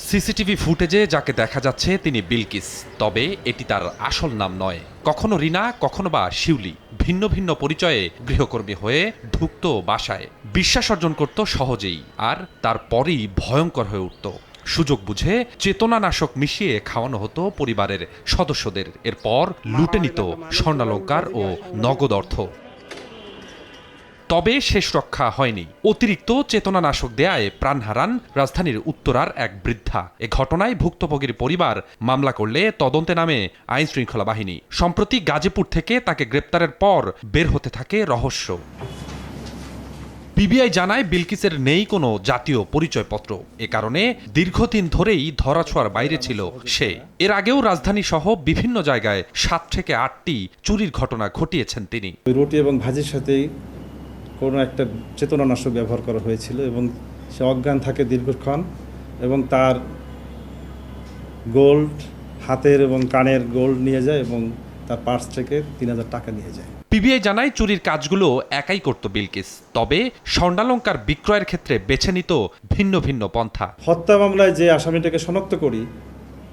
CCTV ফুটেজে যাকে দেখা যাচ্ছে তিনি বিলকিস, তবে এটি তার আসল নাম নয়। কখনো রিনা, কখনো বা শিউলি। ভিন্ন ভিন্ন পরিচয়ে গৃহকর্মী হয়ে ঢুকত বাসায়, বিশ্বাস অর্জন করত সহজেই, আর তারপরেই ভয়ঙ্কর হয়ে উঠত। সুযোগ বুঝে চেতনানাশক মিশিয়ে খাওয়ানো হতো পরিবারের সদস্যদের। এরপর লুটে নিত স্বর্ণালংকার ও নগদ অর্থ। তবে শেষ রক্ষা হয়নি। অতিরিক্ত চেতনানাশক দেয়ায় প্রাণ হারান রাজধানীর উত্তরার এক বৃদ্ধা। এ ঘটনায় ভুক্তভোগীর পরিবার মামলা করলে তদন্তে নামে আইনশৃঙ্খলা বাহিনী। সম্প্রতি গাজীপুর থেকে তাকে গ্রেপ্তারের পর বের হতে থাকে রহস্য। পিবিআই জানায় বিলকিসের নেই কোনো জাতীয় পরিচয়পত্র। এ কারণে দীর্ঘদিন ধরেই ধরাছোঁয়ার বাইরে ছিল সে। এর আগেও রাজধানী সহ বিভিন্ন জায়গায় 7 থেকে 8টি চুরির ঘটনা ঘটিয়েছেন তিনি। রুটি এবং ভাজির সাথেই কোনো একটা চেতনানাশক ব্যবহার করা হয়েছিল এবং সে অজ্ঞান থাকে দীর্ঘক্ষণ এবং তার গোল্ড, হাতের এবং কানের গোল্ড নিয়ে যায় এবং তার পার্স থেকে 3000 টাকা নিয়ে যায়। পিবিআই জানায় চুরির কাজগুলো একাই করত বিলকিস, তবে স্বর্ণালংকার বিক্রয়ের ক্ষেত্রে বেছে নিত ভিন্ন ভিন্ন পন্থা। হত্যা মামলায় যে আসামিটাকে শনাক্ত করি,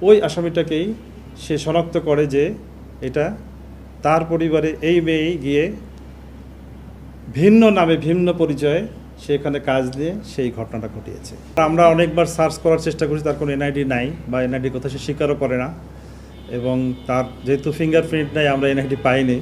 ওই আসামিটাকেই সে শনাক্ত করে যে এটা তার পরিবারে এই মেয়েই গিয়ে ভিন্ন নামে ভিন্ন পরিচয়ে সেখানে কাজ নিয়ে সেই ঘটনাটা ঘটিয়েছে। আমরা অনেকবার সার্চ করার চেষ্টা করছি, তার কোনো এনআইডি নাই বা এনআইডির কথা সে স্বীকারও করে না, এবং তার যেহেতু ফিঙ্গারপ্রিন্ট নাই আমরা এনআইডি পাইনি।